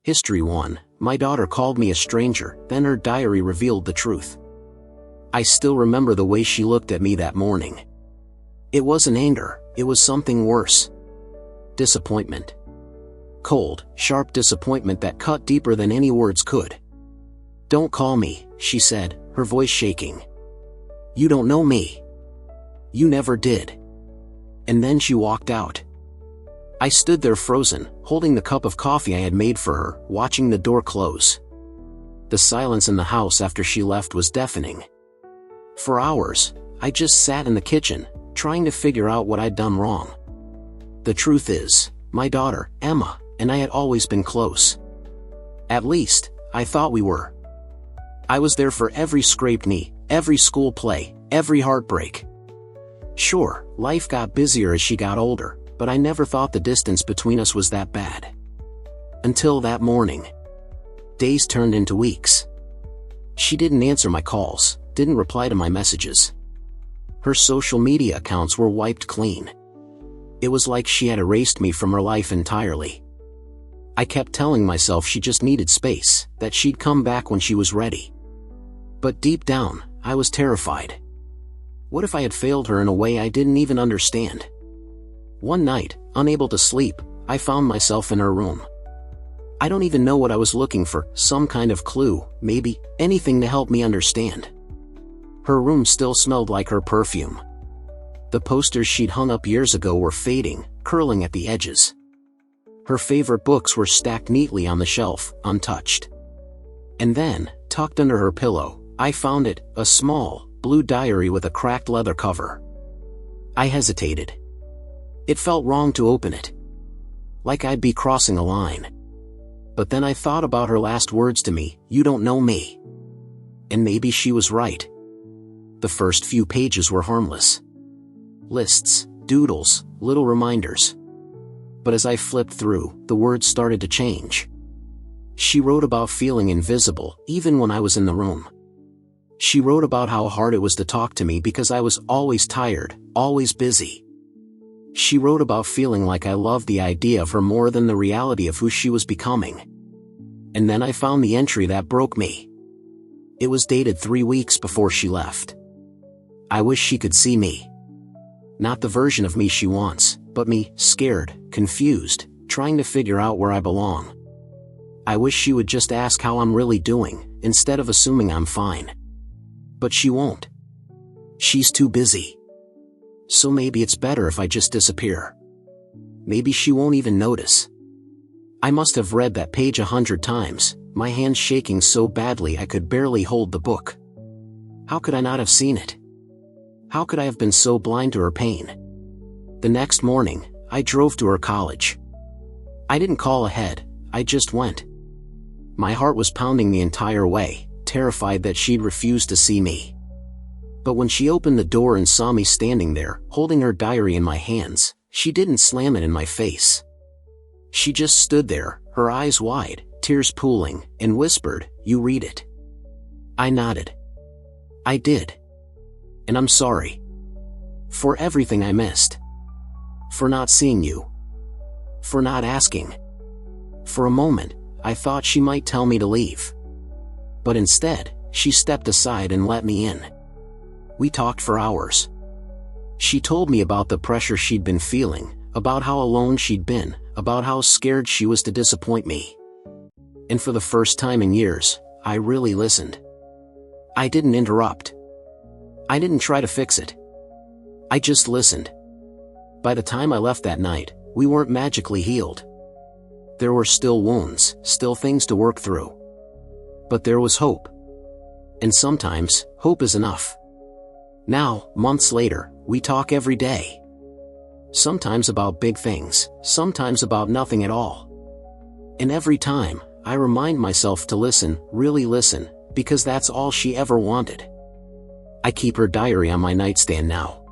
History 1. My daughter called me a stranger, then her diary revealed the truth. I still remember the way she looked at me that morning. It wasn't anger, it was something worse. Disappointment. Cold, sharp disappointment that cut deeper than any words could. "Don't call me," she said, her voice shaking. "You don't know me. You never did." And then she walked out. I stood there frozen, holding the cup of coffee I had made for her, watching the door close. The silence in the house after she left was deafening. For hours, I just sat in the kitchen, trying to figure out what I'd done wrong. The truth is, my daughter, Emma, and I had always been close. At least, I thought we were. I was there for every scraped knee, every school play, every heartbreak. Sure, life got busier as she got older, but I never thought the distance between us was that bad. Until that morning. Days turned into weeks. She didn't answer my calls, didn't reply to my messages. Her social media accounts were wiped clean. It was like she had erased me from her life entirely. I kept telling myself she just needed space, that she'd come back when she was ready. But deep down, I was terrified. What if I had failed her in a way I didn't even understand? One night, unable to sleep, I found myself in her room. I don't even know what I was looking for, some kind of clue, maybe, anything to help me understand. Her room still smelled like her perfume. The posters she'd hung up years ago were fading, curling at the edges. Her favorite books were stacked neatly on the shelf, untouched. And then, tucked under her pillow, I found it, a small, blue diary with a cracked leather cover. I hesitated. It felt wrong to open it. Like I'd be crossing a line. But then I thought about her last words to me, "You don't know me." And maybe she was right. The first few pages were harmless. Lists, doodles, little reminders. But as I flipped through, the words started to change. She wrote about feeling invisible, even when I was in the room. She wrote about how hard it was to talk to me because I was always tired, always busy. She wrote about feeling like I loved the idea of her more than the reality of who she was becoming. And then I found the entry that broke me. It was dated 3 weeks before she left. I wish she could see me. Not the version of me she wants, but me, scared, confused, trying to figure out where I belong. I wish she would just ask how I'm really doing, instead of assuming I'm fine. But she won't. She's too busy. So maybe it's better if I just disappear. Maybe she won't even notice. I must have read that page 100 times, my hands shaking so badly I could barely hold the book. How could I not have seen it? How could I have been so blind to her pain? The next morning, I drove to her college. I didn't call ahead, I just went. My heart was pounding the entire way, terrified that she'd refuse to see me. But when she opened the door and saw me standing there, holding her diary in my hands, she didn't slam it in my face. She just stood there, her eyes wide, tears pooling, and whispered, "You read it." I nodded. I did. And I'm sorry. For everything I missed. For not seeing you. For not asking. For a moment, I thought she might tell me to leave. But instead, she stepped aside and let me in. We talked for hours. She told me about the pressure she'd been feeling, about how alone she'd been, about how scared she was to disappoint me. And for the first time in years, I really listened. I didn't interrupt. I didn't try to fix it. I just listened. By the time I left that night, we weren't magically healed. There were still wounds, still things to work through. But there was hope. And sometimes, hope is enough. Now, months later, we talk every day. Sometimes about big things, sometimes about nothing at all. And every time, I remind myself to listen, really listen, because that's all she ever wanted. I keep her diary on my nightstand now.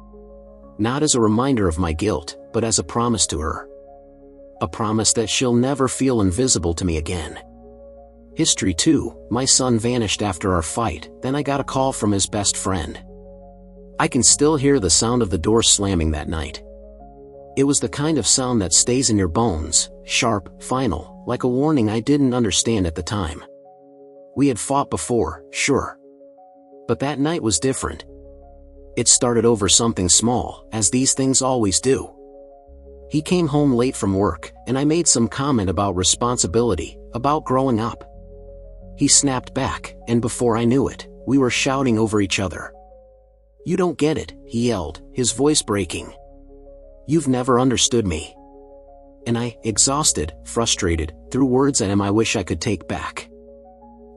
Not as a reminder of my guilt, but as a promise to her. A promise that she'll never feel invisible to me again. History 2, my son vanished after our fight, then I got a call from his best friend. I can still hear the sound of the door slamming that night. It was the kind of sound that stays in your bones, sharp, final, like a warning I didn't understand at the time. We had fought before, sure. But that night was different. It started over something small, as these things always do. He came home late from work, and I made some comment about responsibility, about growing up. He snapped back, and before I knew it, we were shouting over each other. "You don't get it," he yelled, his voice breaking. "You've never understood me." And I, exhausted, frustrated, threw words at him I wish I could take back.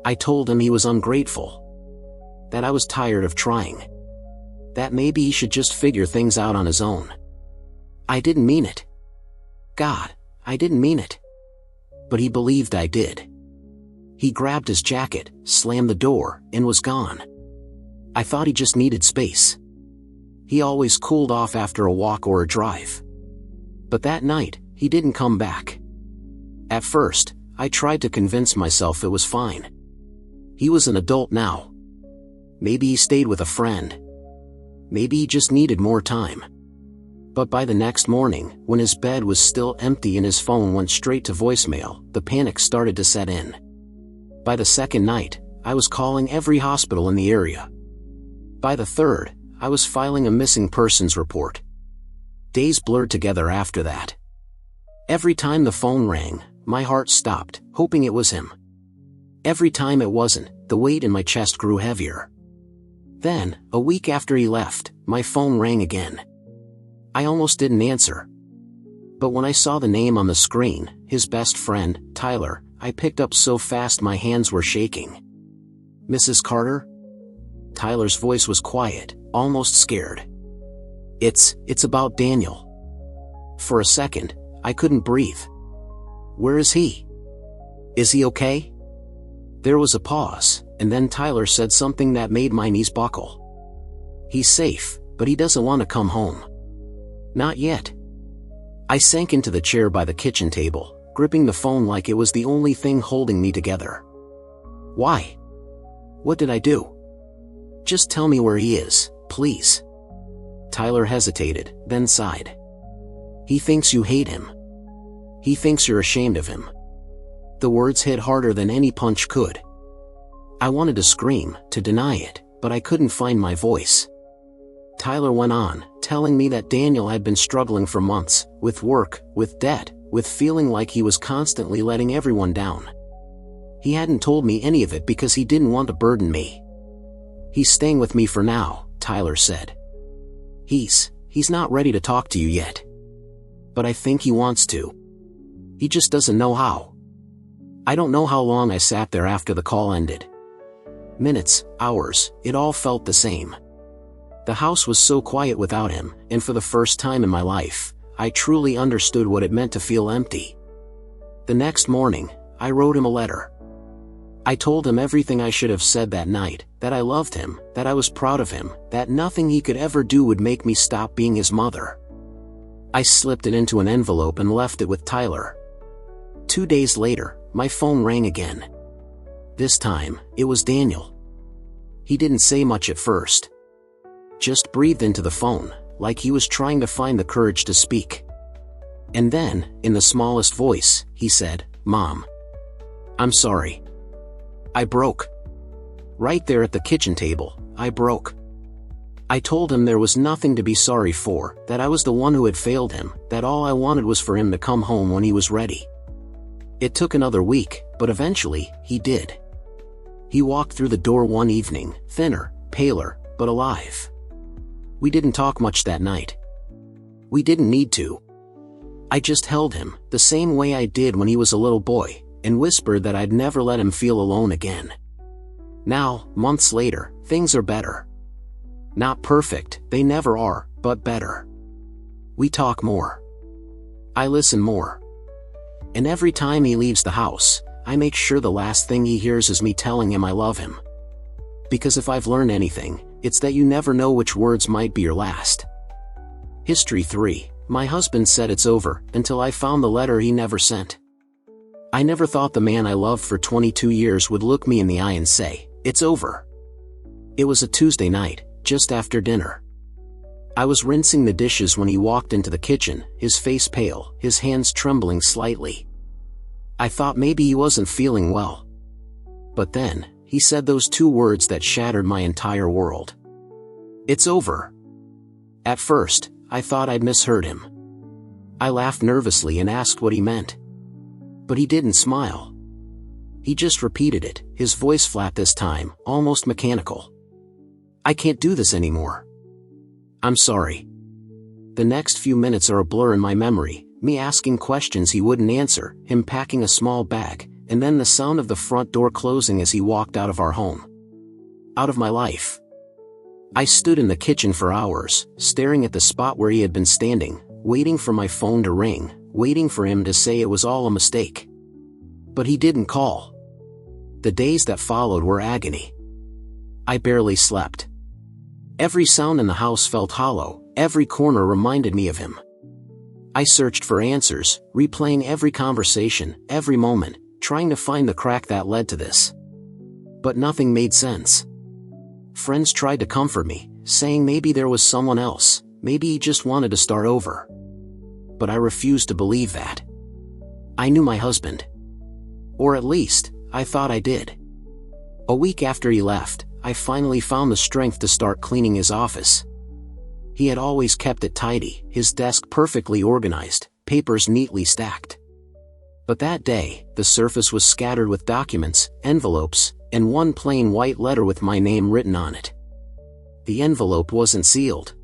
I told him he was ungrateful. That I was tired of trying. That maybe he should just figure things out on his own. I didn't mean it. God, I didn't mean it. But he believed I did. He grabbed his jacket, slammed the door, and was gone. I thought he just needed space. He always cooled off after a walk or a drive. But that night, he didn't come back. At first, I tried to convince myself it was fine. He was an adult now. Maybe he stayed with a friend. Maybe he just needed more time. But by the next morning, when his bed was still empty and his phone went straight to voicemail, the panic started to set in. By the second night, I was calling every hospital in the area. By the third, I was filing a missing persons report. Days blurred together after that. Every time the phone rang, my heart stopped, hoping it was him. Every time it wasn't, the weight in my chest grew heavier. Then, a week after he left, my phone rang again. I almost didn't answer. But when I saw the name on the screen, his best friend, Tyler, I picked up so fast my hands were shaking. "Mrs. Carter?" Tyler's voice was quiet, almost scared. It's about Daniel." For a second, I couldn't breathe. "Where is he? Is he okay?" There was a pause, and then Tyler said something that made my knees buckle. "He's safe, but he doesn't want to come home. Not yet." I sank into the chair by the kitchen table, gripping the phone like it was the only thing holding me together. "Why? What did I do? Just tell me where he is, please." Tyler hesitated, then sighed. "He thinks you hate him. He thinks you're ashamed of him." The words hit harder than any punch could. I wanted to scream, to deny it, but I couldn't find my voice. Tyler went on, telling me that Daniel had been struggling for months, with work, with debt, with feeling like he was constantly letting everyone down. He hadn't told me any of it because he didn't want to burden me. "He's staying with me for now," Tyler said. He's not ready to talk to you yet. But I think he wants to. He just doesn't know how." I don't know how long I sat there after the call ended. Minutes, hours, it all felt the same. The house was so quiet without him, and for the first time in my life, I truly understood what it meant to feel empty. The next morning, I wrote him a letter. I told him everything I should have said that night, that I loved him, that I was proud of him, that nothing he could ever do would make me stop being his mother. I slipped it into an envelope and left it with Tyler. 2 days later, my phone rang again. This time, it was Daniel. He didn't say much at first. Just breathed into the phone, like he was trying to find the courage to speak. And then, in the smallest voice, he said, "Mom, I'm sorry. I broke." Right there at the kitchen table, I broke. I told him there was nothing to be sorry for, that I was the one who had failed him, that all I wanted was for him to come home when he was ready. It took another week, but eventually, he did. He walked through the door one evening, thinner, paler, but alive. We didn't talk much that night. We didn't need to. I just held him, the same way I did when he was a little boy, and whispered that I'd never let him feel alone again. Now, months later, things are better. Not perfect, they never are, but better. We talk more. I listen more. And every time he leaves the house, I make sure the last thing he hears is me telling him I love him. Because if I've learned anything, it's that you never know which words might be your last. History 3. My husband said it's over, until I found the letter he never sent. I never thought the man I loved for 22 years would look me in the eye and say, "It's over." It was a Tuesday night, just after dinner. I was rinsing the dishes when he walked into the kitchen, his face pale, his hands trembling slightly. I thought maybe he wasn't feeling well. But then, he said those two words that shattered my entire world. "It's over." At first, I thought I'd misheard him. I laughed nervously and asked what he meant. But he didn't smile. He just repeated it, his voice flat this time, almost mechanical. "I can't do this anymore. I'm sorry." The next few minutes are a blur in my memory, me asking questions he wouldn't answer, him packing a small bag, and then the sound of the front door closing as he walked out of our home. Out of my life. I stood in the kitchen for hours, staring at the spot where he had been standing, waiting for my phone to ring, waiting for him to say it was all a mistake. But he didn't call. The days that followed were agony. I barely slept. Every sound in the house felt hollow, every corner reminded me of him. I searched for answers, replaying every conversation, every moment, trying to find the crack that led to this. But nothing made sense. Friends tried to comfort me, saying maybe there was someone else, maybe he just wanted to start over. But I refused to believe that. I knew my husband. Or at least, I thought I did. A week after he left, I finally found the strength to start cleaning his office. He had always kept it tidy, his desk perfectly organized, papers neatly stacked. But that day, the surface was scattered with documents, envelopes, and one plain white letter with my name written on it. The envelope wasn't sealed.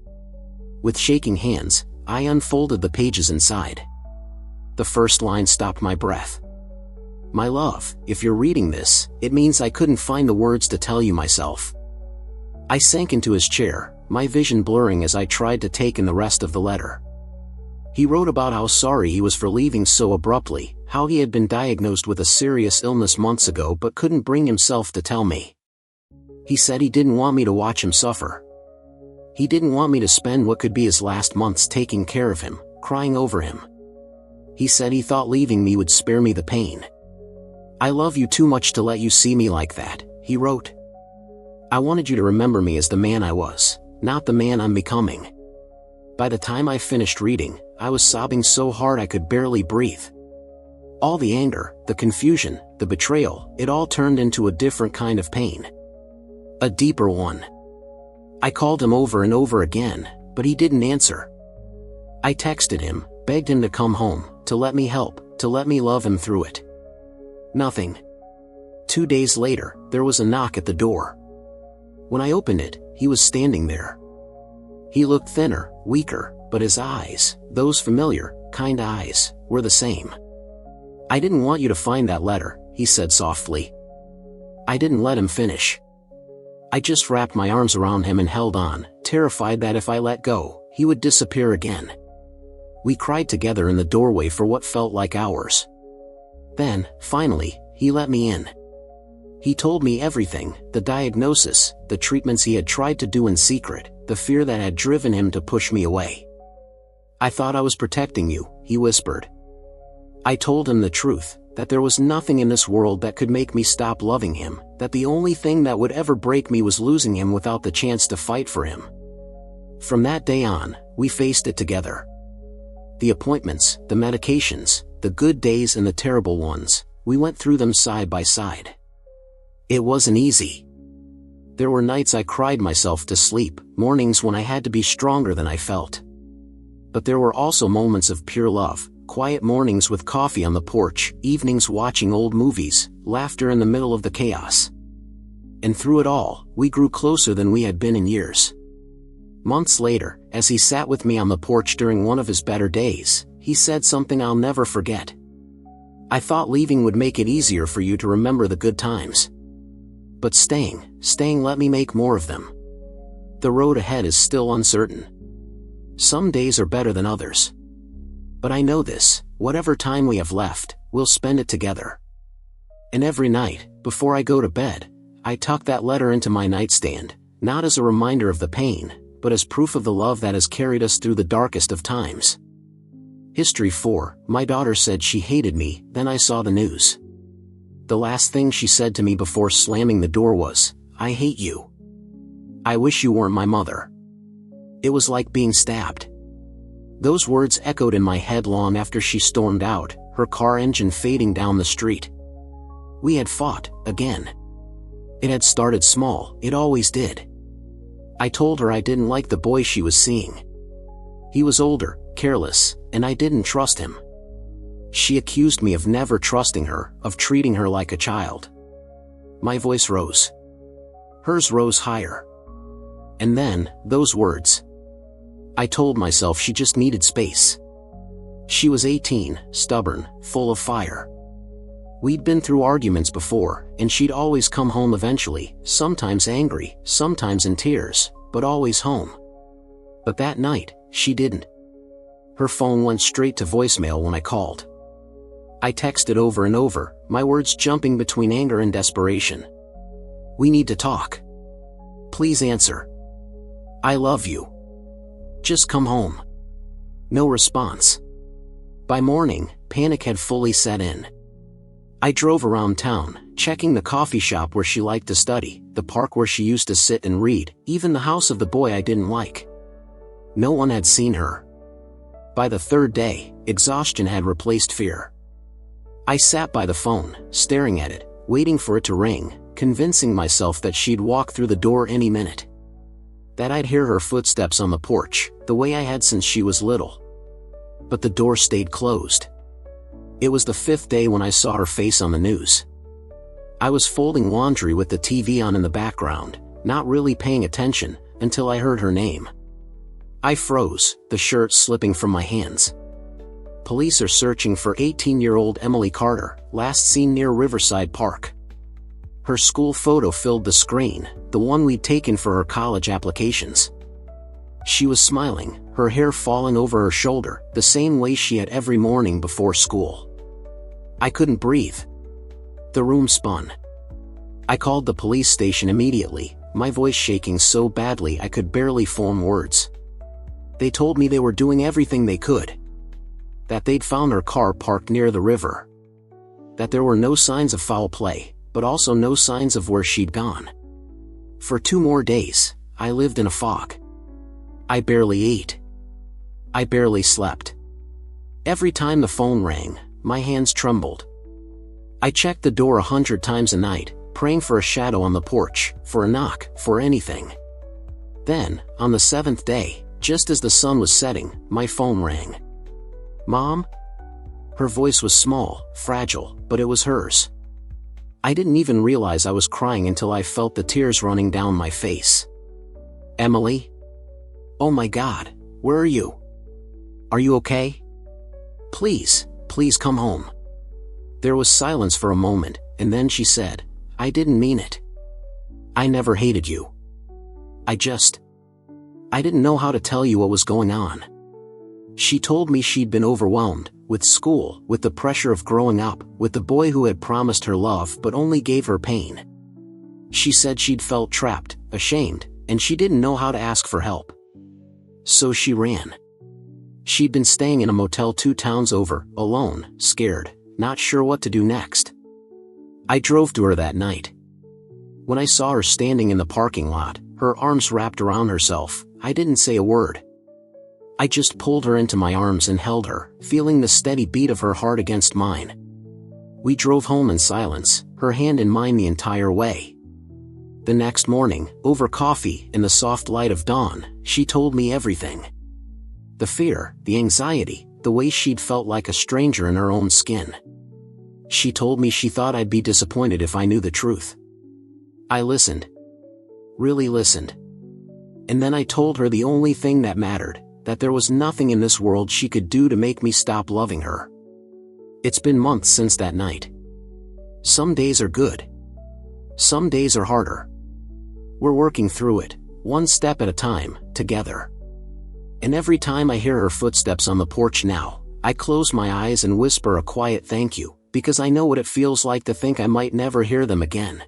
With shaking hands, I unfolded the pages inside. The first line stopped my breath. "My love, if you're reading this, it means I couldn't find the words to tell you myself." I sank into his chair, my vision blurring as I tried to take in the rest of the letter. He wrote about how sorry he was for leaving so abruptly, how he had been diagnosed with a serious illness months ago but couldn't bring himself to tell me. He said he didn't want me to watch him suffer. He didn't want me to spend what could be his last months taking care of him, crying over him. He said he thought leaving me would spare me the pain. "I love you too much to let you see me like that," he wrote. "I wanted you to remember me as the man I was, not the man I'm becoming." By the time I finished reading, I was sobbing so hard I could barely breathe. All the anger, the confusion, the betrayal, it all turned into a different kind of pain. A deeper one. I called him over and over again, but he didn't answer. I texted him, begged him to come home, to let me help, to let me love him through it. Nothing. 2 days later, there was a knock at the door. When I opened it, he was standing there. He looked thinner, weaker, but his eyes, those familiar, kind eyes, were the same. "I didn't want you to find that letter," he said softly. I didn't let him finish. I just wrapped my arms around him and held on, terrified that if I let go, he would disappear again. We cried together in the doorway for what felt like hours. Then, finally, he let me in. He told me everything, the diagnosis, the treatments he had tried to do in secret, the fear that had driven him to push me away. "I thought I was protecting you," he whispered. I told him the truth, that there was nothing in this world that could make me stop loving him, that the only thing that would ever break me was losing him without the chance to fight for him. From that day on, we faced it together. The appointments, the medications, the good days and the terrible ones, we went through them side by side. It wasn't easy. There were nights I cried myself to sleep, mornings when I had to be stronger than I felt. But there were also moments of pure love, quiet mornings with coffee on the porch, evenings watching old movies, laughter in the middle of the chaos. And through it all, we grew closer than we had been in years. Months later, as he sat with me on the porch during one of his better days, he said something I'll never forget. "I thought leaving would make it easier for you to remember the good times. But staying let me make more of them. The road ahead is still uncertain. Some days are better than others. But I know this, whatever time we have left, we'll spend it together." And every night, before I go to bed, I tuck that letter into my nightstand, not as a reminder of the pain, but as proof of the love that has carried us through the darkest of times. History 4, my daughter said she hated me, then I saw the news. The last thing she said to me before slamming the door was, "I hate you. I wish you weren't my mother." It was like being stabbed. Those words echoed in my head long after she stormed out, her car engine fading down the street. We had fought, again. It had started small, it always did. I told her I didn't like the boy she was seeing. He was older, careless, and I didn't trust him. She accused me of never trusting her, of treating her like a child. My voice rose. Hers rose higher. And then, those words. I told myself she just needed space. She was 18, stubborn, full of fire. We'd been through arguments before, and she'd always come home eventually, sometimes angry, sometimes in tears, but always home. But that night, she didn't. Her phone went straight to voicemail when I called. I texted over and over, my words jumping between anger and desperation. We need to talk. Please answer. I love you. Just come home. No response. By morning, panic had fully set in. I drove around town, checking the coffee shop where she liked to study, the park where she used to sit and read, even the house of the boy I didn't like. No one had seen her. By the third day, exhaustion had replaced fear. I sat by the phone, staring at it, waiting for it to ring, convincing myself that she'd walk through the door any minute. That I'd hear her footsteps on the porch, the way I had since she was little. But the door stayed closed. It was the fifth day when I saw her face on the news. I was folding laundry with the TV on in the background, not really paying attention, until I heard her name. I froze, the shirt slipping from my hands. Police are searching for 18-year-old Emily Carter, last seen near Riverside Park. Her school photo filled the screen, the one we'd taken for her college applications. She was smiling, her hair falling over her shoulder, the same way she had every morning before school. I couldn't breathe. The room spun. I called the police station immediately, my voice shaking so badly I could barely form words. They told me they were doing everything they could. That they'd found her car parked near the river. That there were no signs of foul play, but also no signs of where she'd gone. For 2 more days, I lived in a fog. I barely ate. I barely slept. Every time the phone rang, my hands trembled. I checked the door 100 times a night, praying for a shadow on the porch, for a knock, for anything. Then, on the 7th day, just as the sun was setting, my phone rang. Mom? Her voice was small, fragile, but it was hers. I didn't even realize I was crying until I felt the tears running down my face. Emily? Oh my God, where are you? Are you okay? Please come home. There was silence for a moment, and then she said, I didn't mean it. I never hated you. I didn't know how to tell you what was going on. She told me she'd been overwhelmed, with school, with the pressure of growing up, with the boy who had promised her love but only gave her pain. She said she'd felt trapped, ashamed, and she didn't know how to ask for help. So she ran. She'd been staying in a motel 2 towns over, alone, scared, not sure what to do next. I drove to her that night. When I saw her standing in the parking lot, her arms wrapped around herself, I didn't say a word. I just pulled her into my arms and held her, feeling the steady beat of her heart against mine. We drove home in silence, her hand in mine the entire way. The next morning, over coffee, in the soft light of dawn, she told me everything. The fear, the anxiety, the way she'd felt like a stranger in her own skin. She told me she thought I'd be disappointed if I knew the truth. I listened. Really listened. And then I told her the only thing that mattered, that there was nothing in this world she could do to make me stop loving her. It's been months since that night. Some days are good. Some days are harder. We're working through it, one step at a time, together. And every time I hear her footsteps on the porch now, I close my eyes and whisper a quiet thank you, because I know what it feels like to think I might never hear them again.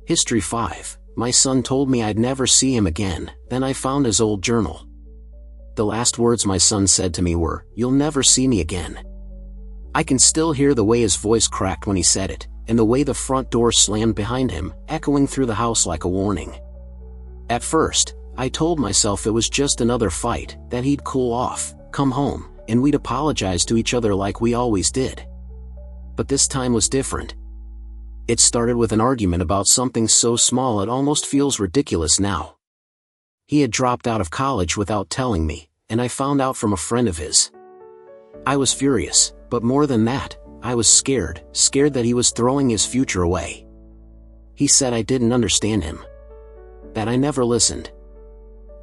History 5. My son told me I'd never see him again, then I found his old journal. The last words my son said to me were, "You'll never see me again." I can still hear the way his voice cracked when he said it, and the way the front door slammed behind him, echoing through the house like a warning. At first, I told myself it was just another fight, that he'd cool off, come home, and we'd apologize to each other like we always did. But this time was different. It started with an argument about something so small it almost feels ridiculous now. He had dropped out of college without telling me, and I found out from a friend of his. I was furious, but more than that, I was scared that he was throwing his future away. He said I didn't understand him. That I never listened.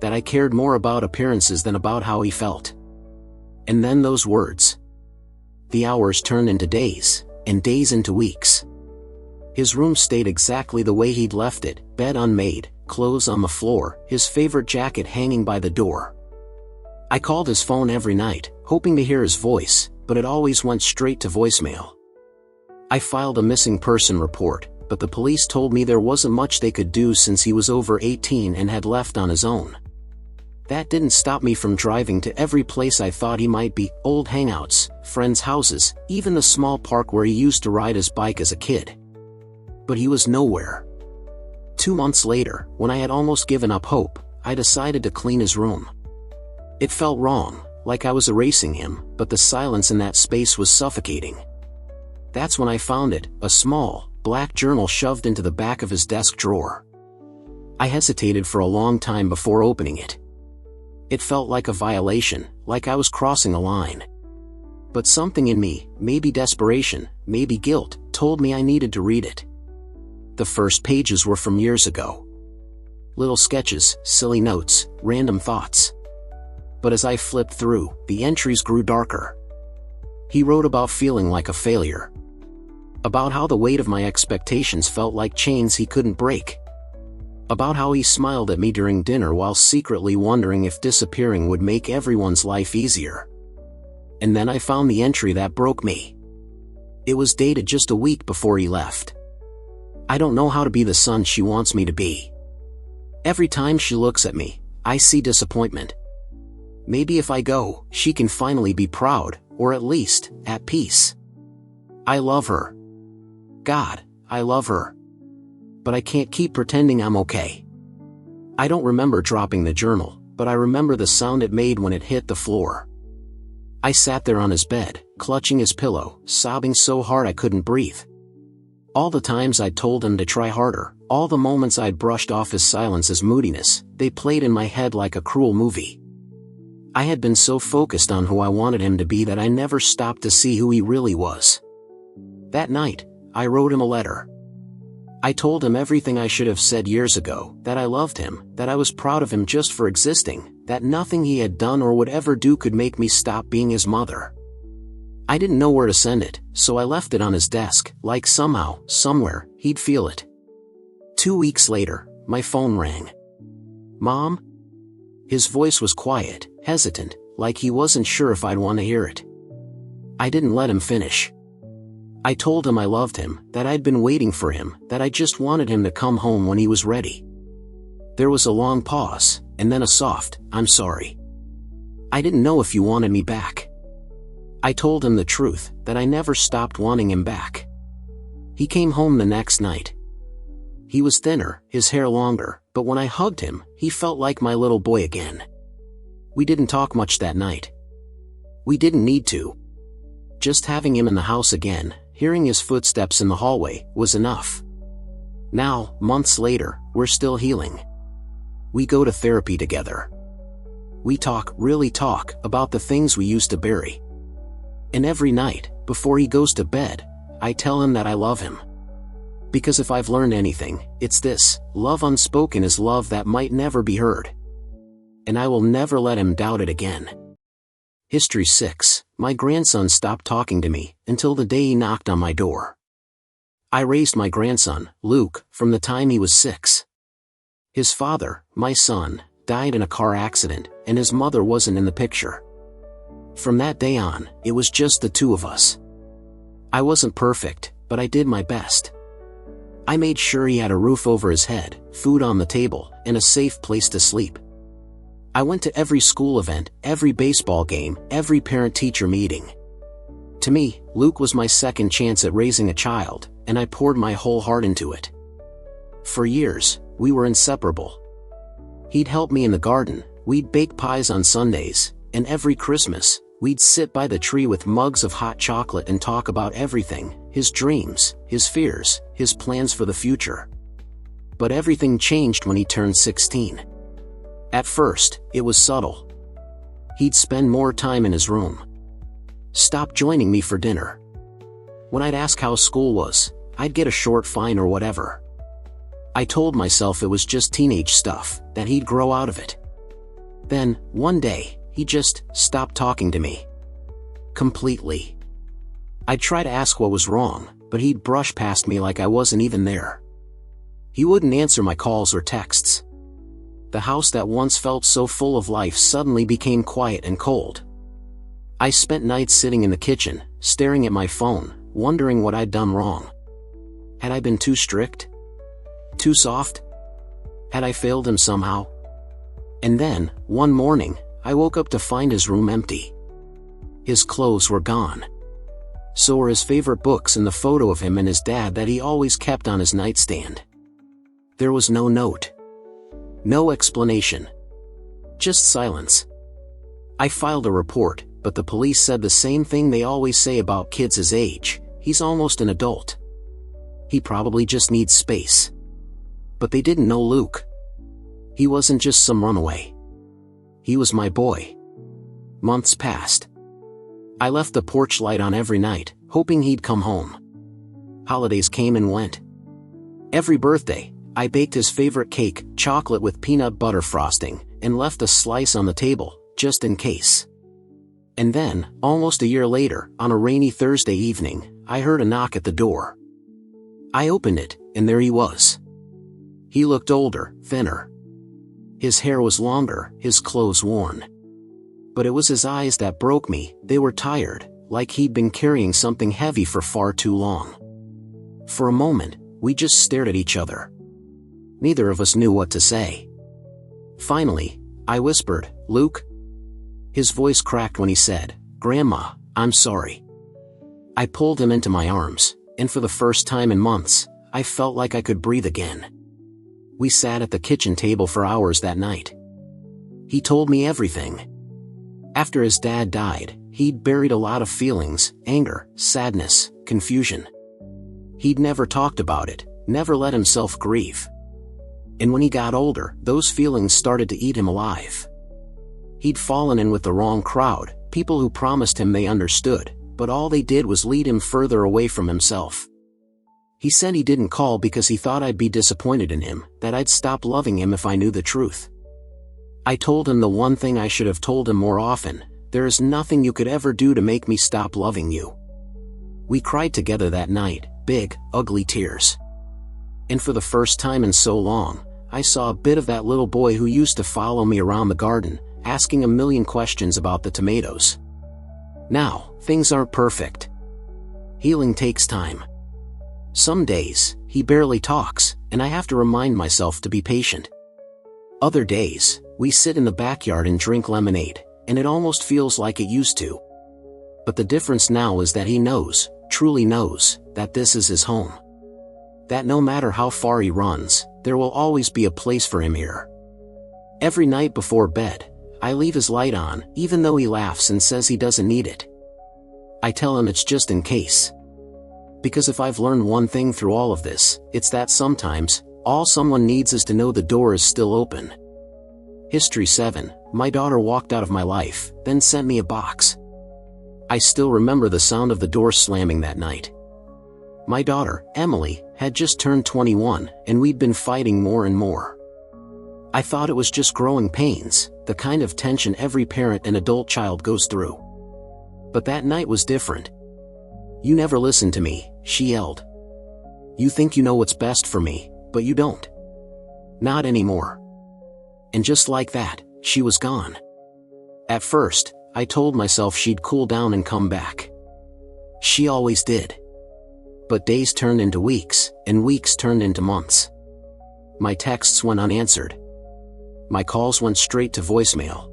That I cared more about appearances than about how he felt. And then those words. The hours turned into days, and days into weeks. His room stayed exactly the way he'd left it, bed unmade, clothes on the floor, his favorite jacket hanging by the door. I called his phone every night, hoping to hear his voice, but it always went straight to voicemail. I filed a missing person report, but the police told me there wasn't much they could do since he was over 18 and had left on his own. That didn't stop me from driving to every place I thought he might be, old hangouts, friends' houses, even the small park where he used to ride his bike as a kid. But he was nowhere. 2 months later, when I had almost given up hope, I decided to clean his room. It felt wrong, like I was erasing him, but the silence in that space was suffocating. That's when I found it, a small, black journal shoved into the back of his desk drawer. I hesitated for a long time before opening it. It felt like a violation, like I was crossing a line. But something in me, maybe desperation, maybe guilt, told me I needed to read it. The first pages were from years ago. Little sketches, silly notes, random thoughts. But as I flipped through, the entries grew darker. He wrote about feeling like a failure. About how the weight of my expectations felt like chains he couldn't break. About how he smiled at me during dinner while secretly wondering if disappearing would make everyone's life easier. And then I found the entry that broke me. It was dated just a week before he left. I don't know how to be the son she wants me to be. Every time she looks at me, I see disappointment. Maybe if I go, she can finally be proud, or at least, at peace. I love her. God, I love her. But I can't keep pretending I'm okay. I don't remember dropping the journal, but I remember the sound it made when it hit the floor. I sat there on his bed, clutching his pillow, sobbing so hard I couldn't breathe. All the times I'd told him to try harder, all the moments I'd brushed off his silence as moodiness, they played in my head like a cruel movie. I had been so focused on who I wanted him to be that I never stopped to see who he really was. That night, I wrote him a letter. I told him everything I should have said years ago, that I loved him, that I was proud of him just for existing, that nothing he had done or would ever do could make me stop being his mother. I didn't know where to send it, so I left it on his desk, like somehow, somewhere, he'd feel it. 2 weeks later, my phone rang. Mom? His voice was quiet, hesitant, like he wasn't sure if I'd want to hear it. I didn't let him finish. I told him I loved him, that I'd been waiting for him, that I just wanted him to come home when he was ready. There was a long pause, and then a soft, "I'm sorry. I didn't know if you wanted me back." I told him the truth, that I never stopped wanting him back. He came home the next night. He was thinner, his hair longer, but when I hugged him, he felt like my little boy again. We didn't talk much that night. We didn't need to. Just having him in the house again, hearing his footsteps in the hallway, was enough. Now, months later, we're still healing. We go to therapy together. We talk, really talk, about the things we used to bury. And every night, before he goes to bed, I tell him that I love him. Because if I've learned anything, it's this: love unspoken is love that might never be heard. And I will never let him doubt it again. History 6. My grandson stopped talking to me, until the day he knocked on my door. I raised my grandson, Luke, from the time he was 6. His father, my son, died in a car accident, and his mother wasn't in the picture. From that day on, it was just the two of us. I wasn't perfect, but I did my best. I made sure he had a roof over his head, food on the table, and a safe place to sleep. I went to every school event, every baseball game, every parent-teacher meeting. To me, Luke was my second chance at raising a child, and I poured my whole heart into it. For years, we were inseparable. He'd help me in the garden, we'd bake pies on Sundays, and every Christmas, We'd sit by the tree with mugs of hot chocolate and talk about everything, his dreams, his fears, his plans for the future. But everything changed when he turned 16. At first, it was subtle. He'd spend more time in his room. Stop joining me for dinner. When I'd ask how school was, I'd get a short fine or whatever. I told myself it was just teenage stuff, that he'd grow out of it. Then, one day, he just stopped talking to me. Completely. I'd try to ask what was wrong, but he'd brush past me like I wasn't even there. He wouldn't answer my calls or texts. The house that once felt so full of life suddenly became quiet and cold. I spent nights sitting in the kitchen, staring at my phone, wondering what I'd done wrong. Had I been too strict? Too soft? Had I failed him somehow? And then, one morning, I woke up to find his room empty. His clothes were gone. So were his favorite books and the photo of him and his dad that he always kept on his nightstand. There was no note. No explanation. Just silence. I filed a report, but the police said the same thing they always say about kids his age: he's almost an adult. He probably just needs space. But they didn't know Luke. He wasn't just some runaway. He was my boy. Months passed. I left the porch light on every night, hoping he'd come home. Holidays came and went. Every birthday, I baked his favorite cake, chocolate with peanut butter frosting, and left a slice on the table, just in case. And then, almost a year later, on a rainy Thursday evening, I heard a knock at the door. I opened it, and there he was. He looked older, thinner. His hair was longer, his clothes worn. But it was his eyes that broke me. They were tired, like he'd been carrying something heavy for far too long. For a moment, we just stared at each other. Neither of us knew what to say. Finally, I whispered, "Luke?" His voice cracked when he said, "Grandma, I'm sorry." I pulled him into my arms, and for the first time in months, I felt like I could breathe again. We sat at the kitchen table for hours that night. He told me everything. After his dad died, he'd buried a lot of feelings: anger, sadness, confusion. He'd never talked about it, never let himself grieve. And when he got older, those feelings started to eat him alive. He'd fallen in with the wrong crowd, people who promised him they understood, but all they did was lead him further away from himself. He said he didn't call because he thought I'd be disappointed in him, that I'd stop loving him if I knew the truth. I told him the one thing I should have told him more often: there is nothing you could ever do to make me stop loving you. We cried together that night, big, ugly tears. And for the first time in so long, I saw a bit of that little boy who used to follow me around the garden, asking a million questions about the tomatoes. Now, things aren't perfect. Healing takes time. Some days, he barely talks, and I have to remind myself to be patient. Other days, we sit in the backyard and drink lemonade, and it almost feels like it used to. But the difference now is that he knows, truly knows, that this is his home. That no matter how far he runs, there will always be a place for him here. Every night before bed, I leave his light on, even though he laughs and says he doesn't need it. I tell him it's just in case. Because if I've learned one thing through all of this, it's that sometimes, all someone needs is to know the door is still open. History 7, my daughter walked out of my life, then sent me a box. I still remember the sound of the door slamming that night. My daughter, Emily, had just turned 21, and we'd been fighting more and more. I thought it was just growing pains, the kind of tension every parent and adult child goes through. But that night was different. "You never listen to me," she yelled. "You think you know what's best for me, but you don't. Not anymore." And just like that, she was gone. At first, I told myself she'd cool down and come back. She always did. But days turned into weeks, and weeks turned into months. My texts went unanswered. My calls went straight to voicemail.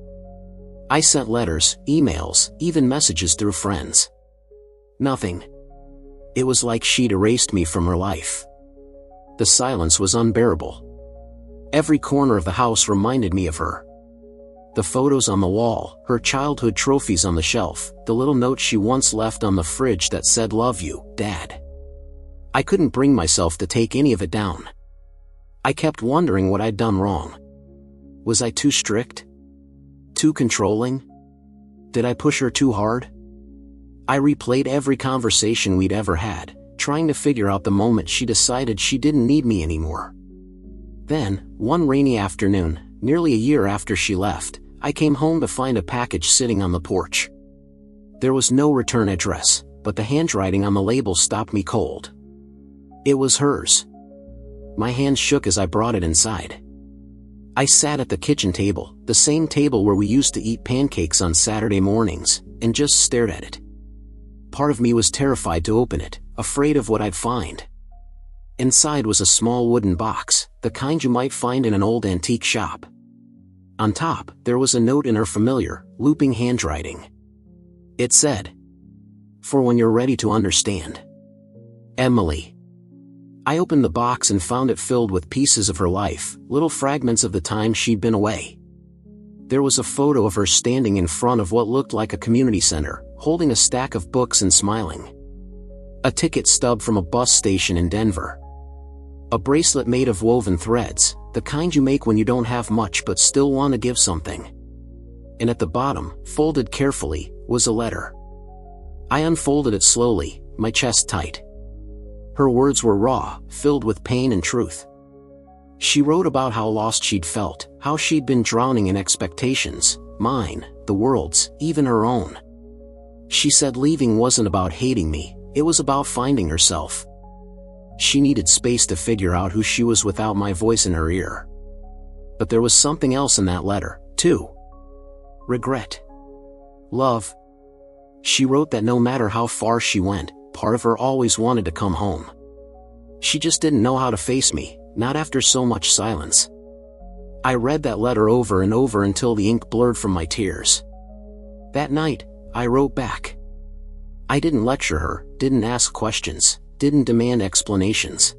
I sent letters, emails, even messages through friends. Nothing. It was like she'd erased me from her life. The silence was unbearable. Every corner of the house reminded me of her. The photos on the wall, her childhood trophies on the shelf, the little note she once left on the fridge that said "Love you, Dad." I couldn't bring myself to take any of it down. I kept wondering what I'd done wrong. Was I too strict? Too controlling? Did I push her too hard? I replayed every conversation we'd ever had, trying to figure out the moment she decided she didn't need me anymore. Then, one rainy afternoon, nearly a year after she left, I came home to find a package sitting on the porch. There was no return address, but the handwriting on the label stopped me cold. It was hers. My hands shook as I brought it inside. I sat at the kitchen table, the same table where we used to eat pancakes on Saturday mornings, and just stared at it. Part of me was terrified to open it, afraid of what I'd find. Inside was a small wooden box, the kind you might find in an old antique shop. On top, there was a note in her familiar, looping handwriting. It said, "For when you're ready to understand. Emily." I opened the box and found it filled with pieces of her life, little fragments of the time she'd been away. There was a photo of her standing in front of what looked like a community center, holding a stack of books and smiling. A ticket stub from a bus station in Denver. A bracelet made of woven threads, the kind you make when you don't have much but still want to give something. And at the bottom, folded carefully, was a letter. I unfolded it slowly, my chest tight. Her words were raw, filled with pain and truth. She wrote about how lost she'd felt, how she'd been drowning in expectations, mine, the world's, even her own. She said leaving wasn't about hating me, it was about finding herself. She needed space to figure out who she was without my voice in her ear. But there was something else in that letter, too. Regret. Love. She wrote that no matter how far she went, part of her always wanted to come home. She just didn't know how to face me, not after so much silence. I read that letter over and over until the ink blurred from my tears. That night, I wrote back. I didn't lecture her, didn't ask questions, didn't demand explanations.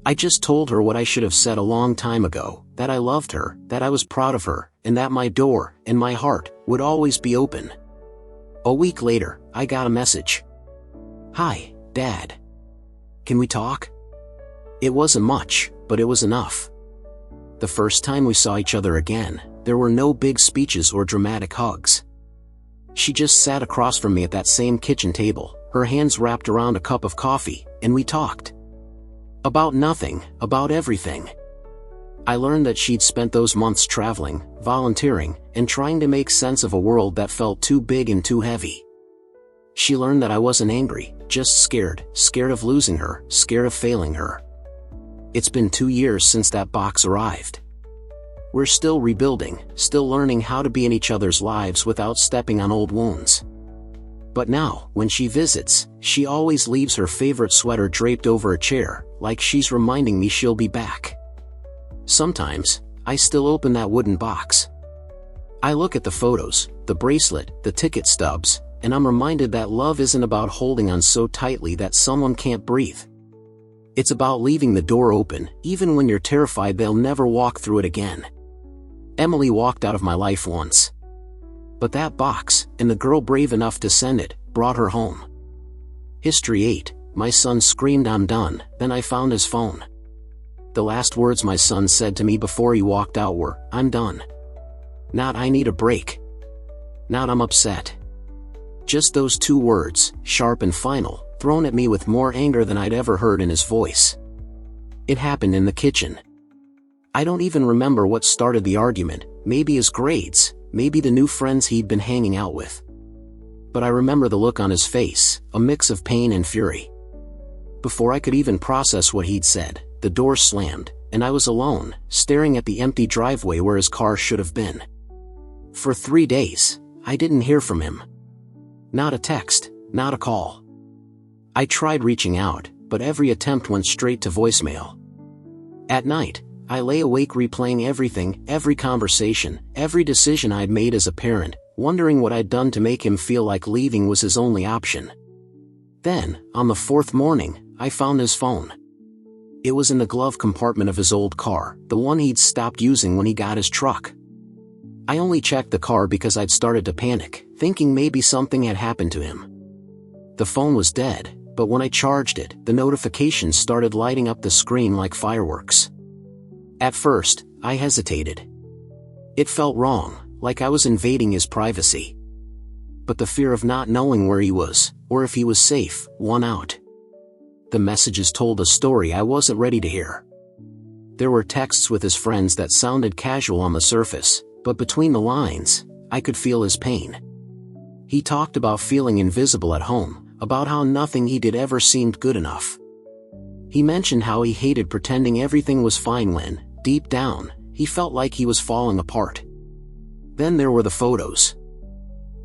I just told her what I should have said a long time ago, that I loved her, that I was proud of her, and that my door, and my heart, would always be open. A week later, I got a message. "Hi, Dad. Can we talk?" It wasn't much, but it was enough. The first time we saw each other again, there were no big speeches or dramatic hugs. She just sat across from me at that same kitchen table, her hands wrapped around a cup of coffee, and we talked. About nothing, about everything. I learned that she'd spent those months traveling, volunteering, and trying to make sense of a world that felt too big and too heavy. She learned that I wasn't angry, just scared, scared of losing her, scared of failing her. It's been 2 years since that box arrived. We're still rebuilding, still learning how to be in each other's lives without stepping on old wounds. But now, when she visits, she always leaves her favorite sweater draped over a chair, like she's reminding me she'll be back. Sometimes, I still open that wooden box. I look at the photos, the bracelet, the ticket stubs, and I'm reminded that love isn't about holding on so tightly that someone can't breathe. It's about leaving the door open, even when you're terrified they'll never walk through it again. Emily walked out of my life once. But that box, and the girl brave enough to send it, brought her home. History 8, my son screamed "I'm done," then I found his phone. The last words my son said to me before he walked out were, "I'm done." Not "I need a break." Not "I'm upset." Just those 2 words, sharp and final, thrown at me with more anger than I'd ever heard in his voice. It happened in the kitchen. I don't even remember what started the argument, maybe his grades, maybe the new friends he'd been hanging out with. But I remember the look on his face, a mix of pain and fury. Before I could even process what he'd said, the door slammed, and I was alone, staring at the empty driveway where his car should have been. For 3 days, I didn't hear from him. Not a text, not a call. I tried reaching out, but every attempt went straight to voicemail. At night, I lay awake replaying everything, every conversation, every decision I'd made as a parent, wondering what I'd done to make him feel like leaving was his only option. Then, on the 4th morning, I found his phone. It was in the glove compartment of his old car, the one he'd stopped using when he got his truck. I only checked the car because I'd started to panic, thinking maybe something had happened to him. The phone was dead, but when I charged it, the notifications started lighting up the screen like fireworks. At first, I hesitated. It felt wrong, like I was invading his privacy. But the fear of not knowing where he was, or if he was safe, won out. The messages told a story I wasn't ready to hear. There were texts with his friends that sounded casual on the surface, but between the lines, I could feel his pain. He talked about feeling invisible at home, about how nothing he did ever seemed good enough. He mentioned how he hated pretending everything was fine when, deep down, he felt like he was falling apart. Then there were the photos.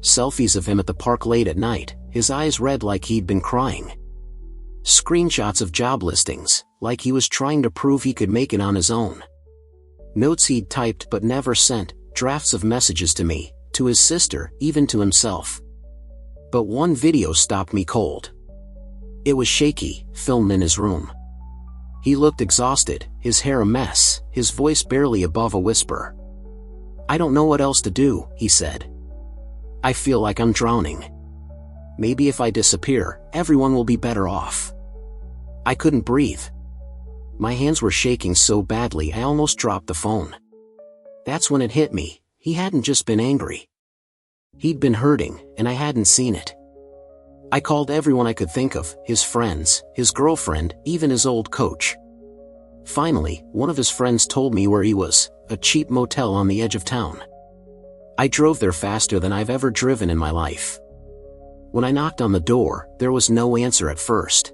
Selfies of him at the park late at night, his eyes red like he'd been crying. Screenshots of job listings, like he was trying to prove he could make it on his own. Notes he'd typed but never sent, drafts of messages to me, to his sister, even to himself. But one video stopped me cold. It was shaky, filmed in his room. He looked exhausted, his hair a mess, his voice barely above a whisper. "I don't know what else to do," he said. "I feel like I'm drowning. Maybe if I disappear, everyone will be better off." I couldn't breathe. My hands were shaking so badly I almost dropped the phone. That's when it hit me, he hadn't just been angry. He'd been hurting, and I hadn't seen it. I called everyone I could think of, his friends, his girlfriend, even his old coach. Finally, one of his friends told me where he was, a cheap motel on the edge of town. I drove there faster than I've ever driven in my life. When I knocked on the door, there was no answer at first.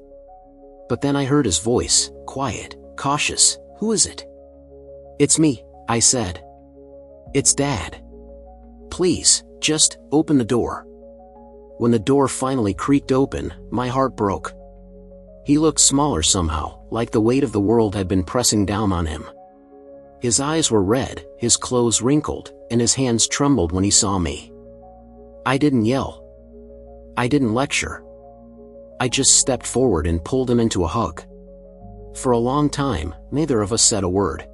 But then I heard his voice, quiet, cautious. "Who is it?" "It's me," I said. "It's Dad. Please, just open the door." When the door finally creaked open, my heart broke. He looked smaller somehow, like the weight of the world had been pressing down on him. His eyes were red, his clothes wrinkled, and his hands trembled when he saw me. I didn't yell. I didn't lecture. I just stepped forward and pulled him into a hug. For a long time, neither of us said a word.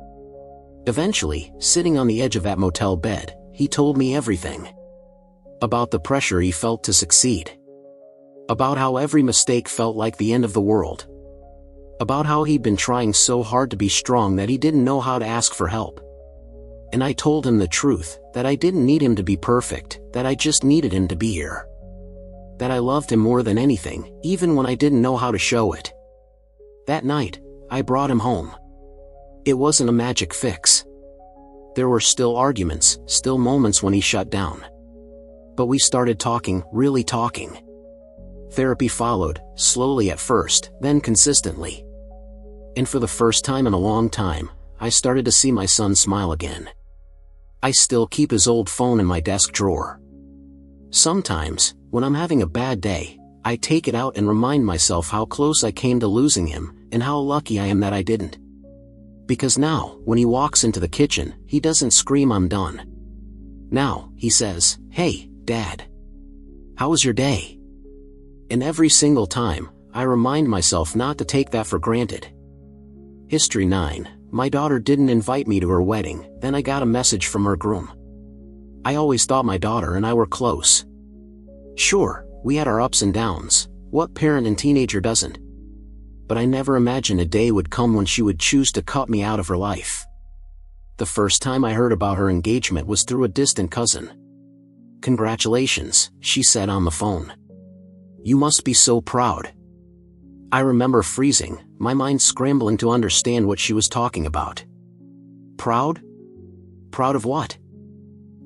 Eventually, sitting on the edge of that motel bed, he told me everything. About the pressure he felt to succeed. About how every mistake felt like the end of the world. About how he'd been trying so hard to be strong that he didn't know how to ask for help. And I told him the truth, that I didn't need him to be perfect, that I just needed him to be here. That I loved him more than anything, even when I didn't know how to show it. That night, I brought him home. It wasn't a magic fix. There were still arguments, still moments when he shut down. But we started talking, really talking. Therapy followed, slowly at first, then consistently. And for the first time in a long time, I started to see my son smile again. I still keep his old phone in my desk drawer. Sometimes, when I'm having a bad day, I take it out and remind myself how close I came to losing him, and how lucky I am that I didn't. Because now, when he walks into the kitchen, he doesn't scream "I'm done." Now, he says, "Hey, Dad. How was your day?" And every single time, I remind myself not to take that for granted. History 9. My daughter didn't invite me to her wedding, then I got a message from her groom. I always thought my daughter and I were close. Sure, we had our ups and downs, what parent and teenager doesn't? But I never imagined a day would come when she would choose to cut me out of her life. The first time I heard about her engagement was through a distant cousin. "Congratulations," she said on the phone. "You must be so proud." I remember freezing, my mind scrambling to understand what she was talking about. Proud? Proud of what?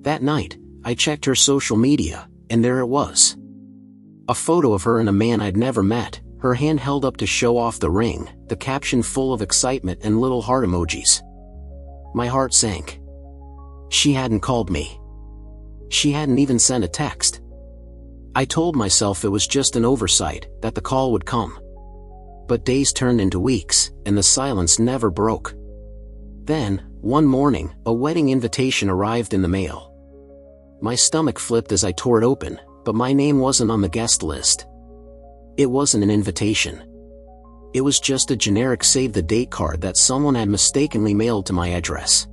That night, I checked her social media, and there it was. A photo of her and a man I'd never met, her hand held up to show off the ring, the caption full of excitement and little heart emojis. My heart sank. She hadn't called me. She hadn't even sent a text. I told myself it was just an oversight, that the call would come. But days turned into weeks, and the silence never broke. Then, one morning, a wedding invitation arrived in the mail. My stomach flipped as I tore it open, but my name wasn't on the guest list. It wasn't an invitation. It was just a generic save-the-date card that someone had mistakenly mailed to my address.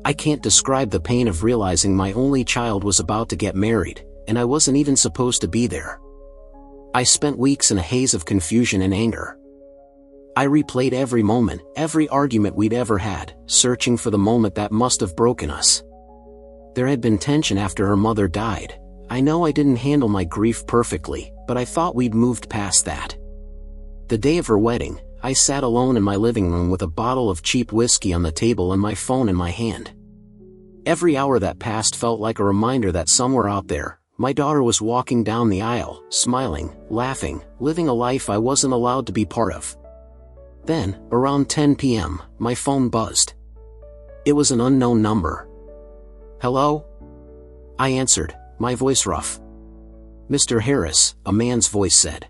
I can't describe the pain of realizing my only child was about to get married, and I wasn't even supposed to be there. I spent weeks in a haze of confusion and anger. I replayed every moment, every argument we'd ever had, searching for the moment that must have broken us. There had been tension after her mother died. I know I didn't handle my grief perfectly, but I thought we'd moved past that. The day of her wedding, I sat alone in my living room with a bottle of cheap whiskey on the table and my phone in my hand. Every hour that passed felt like a reminder that somewhere out there, my daughter was walking down the aisle, smiling, laughing, living a life I wasn't allowed to be part of. Then, around 10 p.m., my phone buzzed. It was an unknown number. "Hello?" I answered, my voice rough. "Mr. Harris," a man's voice said.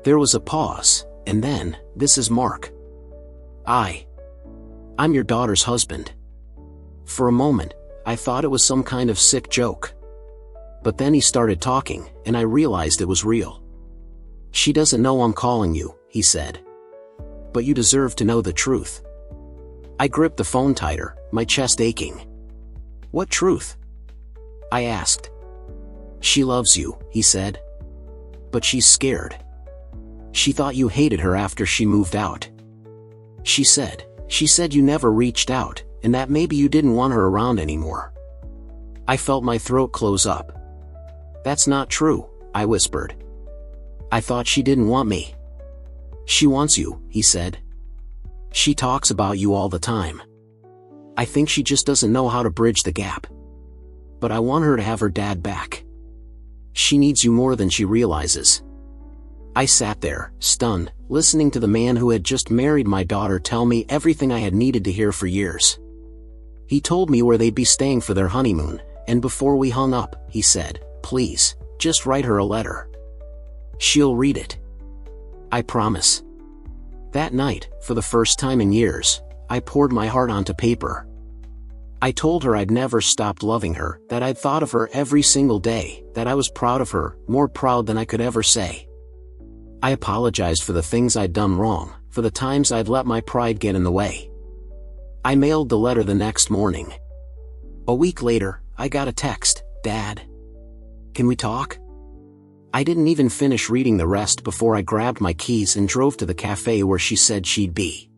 There was a pause, and then, "This is Mark. I'm your daughter's husband." For a moment, I thought it was some kind of sick joke. But then he started talking, and I realized it was real. "She doesn't know I'm calling you," he said. "But you deserve to know the truth." I gripped the phone tighter, my chest aching. "What truth?" I asked. "She loves you," he said. "But she's scared. She thought you hated her after she moved out. She said you never reached out, and that maybe you didn't want her around anymore." I felt my throat close up. "That's not true," I whispered. "I thought she didn't want me." "She wants you," he said. "She talks about you all the time. I think she just doesn't know how to bridge the gap. But I want her to have her dad back. She needs you more than she realizes." I sat there, stunned, listening to the man who had just married my daughter tell me everything I had needed to hear for years. He told me where they'd be staying for their honeymoon, and before we hung up, he said, "Please, just write her a letter. She'll read it. I promise." That night, for the first time in years, I poured my heart onto paper. I told her I'd never stopped loving her, that I'd thought of her every single day, that I was proud of her, more proud than I could ever say. I apologized for the things I'd done wrong, for the times I'd let my pride get in the way. I mailed the letter the next morning. A week later, I got a text, "Dad, can we talk?" I didn't even finish reading the rest before I grabbed my keys and drove to the cafe where she said she'd be.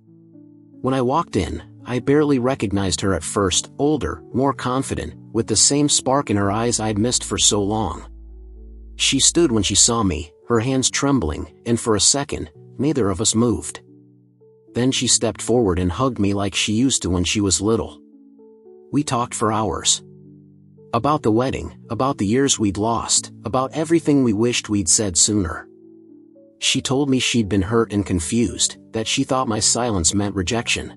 When I walked in, I barely recognized her at first, older, more confident, with the same spark in her eyes I'd missed for so long. She stood when she saw me, her hands trembling, and for a second, neither of us moved. Then she stepped forward and hugged me like she used to when she was little. We talked for hours. About the wedding, about the years we'd lost, about everything we wished we'd said sooner. She told me she'd been hurt and confused, that she thought my silence meant rejection.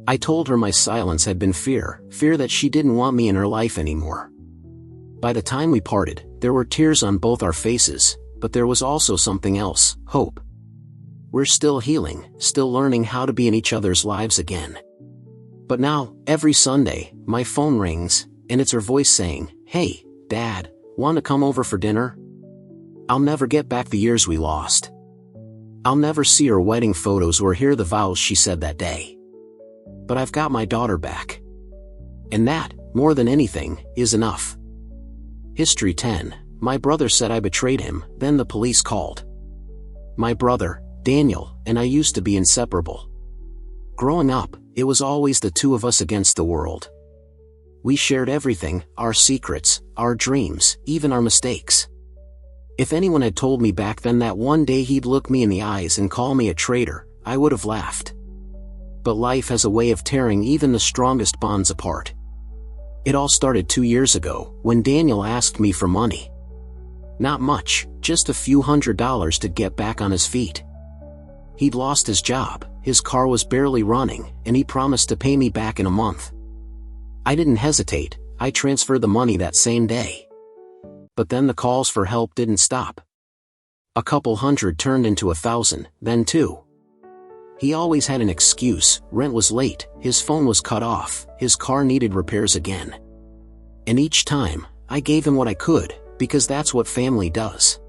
I told her my silence had been fear that she didn't want me in her life anymore. By the time we parted, there were tears on both our faces, but there was also something else, hope. We're still healing, still learning how to be in each other's lives again. But now, every Sunday, my phone rings, and it's her voice saying, "Hey, Dad, want to come over for dinner?" I'll never get back the years we lost. I'll never see her wedding photos or hear the vows she said that day. But I've got my daughter back. And that, more than anything, is enough. History 10. My brother said I betrayed him, then the police called. My brother, Daniel, and I used to be inseparable. Growing up, it was always the two of us against the world. We shared everything, our secrets, our dreams, even our mistakes. If anyone had told me back then that one day he'd look me in the eyes and call me a traitor, I would have laughed. But life has a way of tearing even the strongest bonds apart. It all started 2 years ago, when Daniel asked me for money. Not much, just a few $100s to get back on his feet. He'd lost his job, his car was barely running, and he promised to pay me back in a month. I didn't hesitate, I transferred the money that same day. But then the calls for help didn't stop. A couple hundred turned into 1,000, then 2. He always had an excuse, rent was late, his phone was cut off, his car needed repairs again. And each time, I gave him what I could, because that's what family does.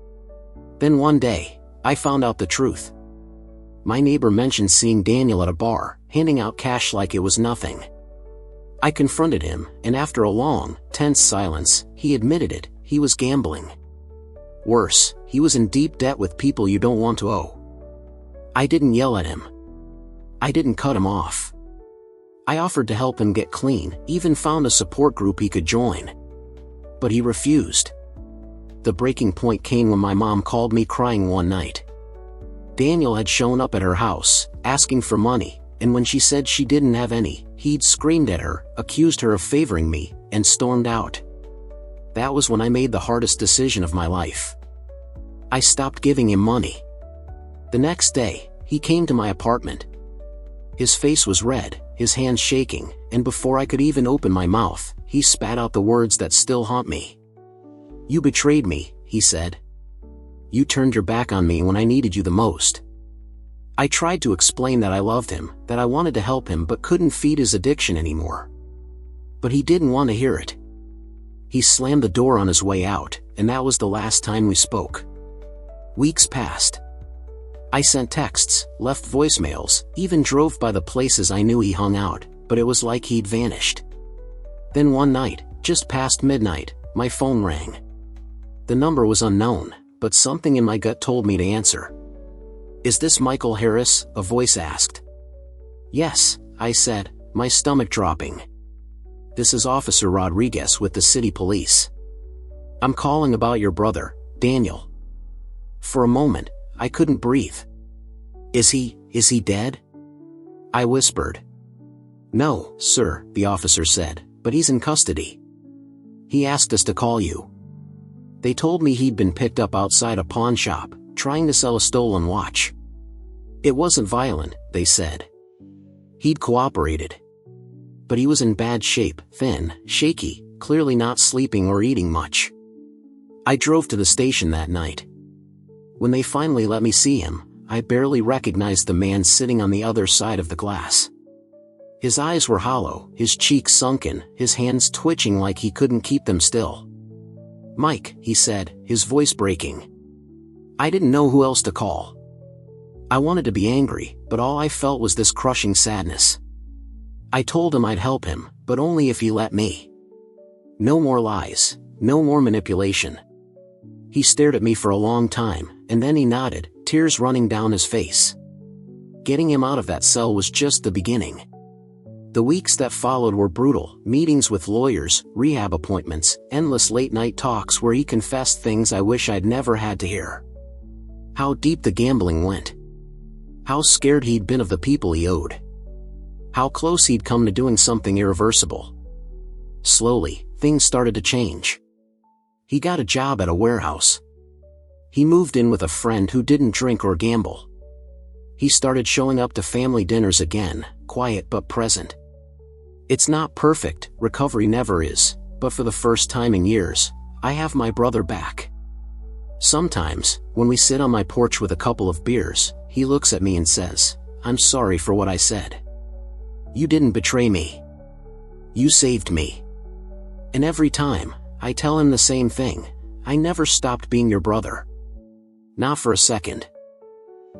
Then one day, I found out the truth. My neighbor mentioned seeing Daniel at a bar, handing out cash like it was nothing. I confronted him, and after a long, tense silence, he admitted it: he was gambling. Worse, he was in deep debt with people you don't want to owe. I didn't yell at him. I didn't cut him off. I offered to help him get clean, even found a support group he could join. But he refused. The breaking point came when my mom called me crying one night. Daniel had shown up at her house, asking for money, and when she said she didn't have any, he'd screamed at her, accused her of favoring me, and stormed out. That was when I made the hardest decision of my life. I stopped giving him money. The next day, he came to my apartment. His face was red, his hands shaking, and before I could even open my mouth, he spat out the words that still haunt me. "You betrayed me," he said. "You turned your back on me when I needed you the most." I tried to explain that I loved him, that I wanted to help him but couldn't feed his addiction anymore. But he didn't want to hear it. He slammed the door on his way out, and that was the last time we spoke. Weeks passed. I sent texts, left voicemails, even drove by the places I knew he hung out, but it was like he'd vanished. Then one night, just past midnight, my phone rang. The number was unknown, but something in my gut told me to answer. "Is this Michael Harris?" a voice asked. "Yes," I said, my stomach dropping. "This is Officer Rodriguez with the city police. I'm calling about your brother, Daniel." For a moment, I couldn't breathe. Is he dead?" I whispered. "No, sir," the officer said, "but he's in custody. He asked us to call you. They told me he'd been picked up outside a pawn shop, trying to sell a stolen watch. It wasn't violent, they said. He'd cooperated. But he was in bad shape, thin, shaky, clearly not sleeping or eating much." I drove to the station that night. When they finally let me see him, I barely recognized the man sitting on the other side of the glass. His eyes were hollow, his cheeks sunken, his hands twitching like he couldn't keep them still. "Mike," he said, his voice breaking. I didn't know who else to call. I wanted to be angry, but all I felt was this crushing sadness. I told him I'd help him, but only if he let me. No more lies, no more manipulation. He stared at me for a long time, and then he nodded, tears running down his face. Getting him out of that cell was just the beginning. The weeks that followed were brutal: meetings with lawyers, rehab appointments, endless late-night talks where he confessed things I wish I'd never had to hear. How deep the gambling went. How scared he'd been of the people he owed. How close he'd come to doing something irreversible. Slowly, things started to change. He got a job at a warehouse. He moved in with a friend who didn't drink or gamble. He started showing up to family dinners again, quiet but present. It's not perfect, recovery never is, but for the first time in years, I have my brother back. Sometimes, when we sit on my porch with a couple of beers, he looks at me and says, "I'm sorry for what I said. You didn't betray me. You saved me." And every time, I tell him the same thing: I never stopped being your brother. Not for a second.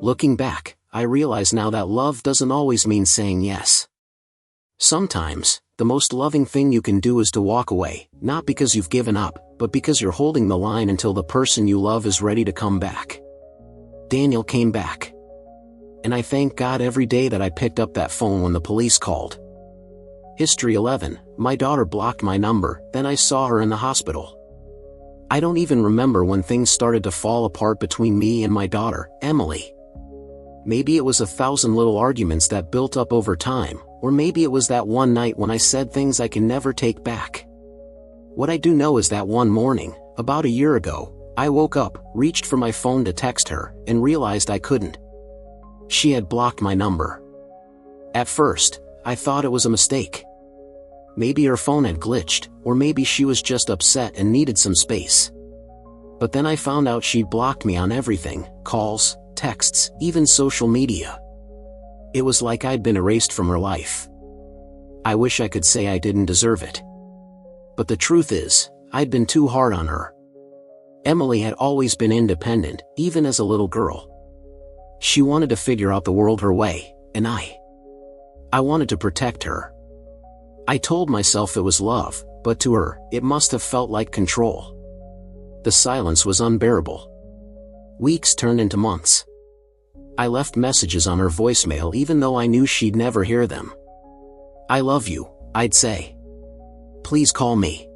Looking back, I realize now that love doesn't always mean saying yes. Sometimes, the most loving thing you can do is to walk away, not because you've given up, but because you're holding the line until the person you love is ready to come back. Daniel came back. And I thank God every day that I picked up that phone when the police called. History 11, my daughter blocked my number, then I saw her in the hospital. I don't even remember when things started to fall apart between me and my daughter, Emily. Maybe it was 1,000 little arguments that built up over time, or maybe it was that one night when I said things I can never take back. What I do know is that one morning, about a year ago, I woke up, reached for my phone to text her, and realized I couldn't. She had blocked my number. At first, I thought it was a mistake. Maybe her phone had glitched, or maybe she was just upset and needed some space. But then I found out she'd blocked me on everything: calls, texts, even social media. It was like I'd been erased from her life. I wish I could say I didn't deserve it. But the truth is, I'd been too hard on her. Emily had always been independent, even as a little girl. She wanted to figure out the world her way, and I wanted to protect her. I told myself it was love, but to her, it must have felt like control. The silence was unbearable. Weeks turned into months. I left messages on her voicemail even though I knew she'd never hear them. "I love you," I'd say. "Please call me.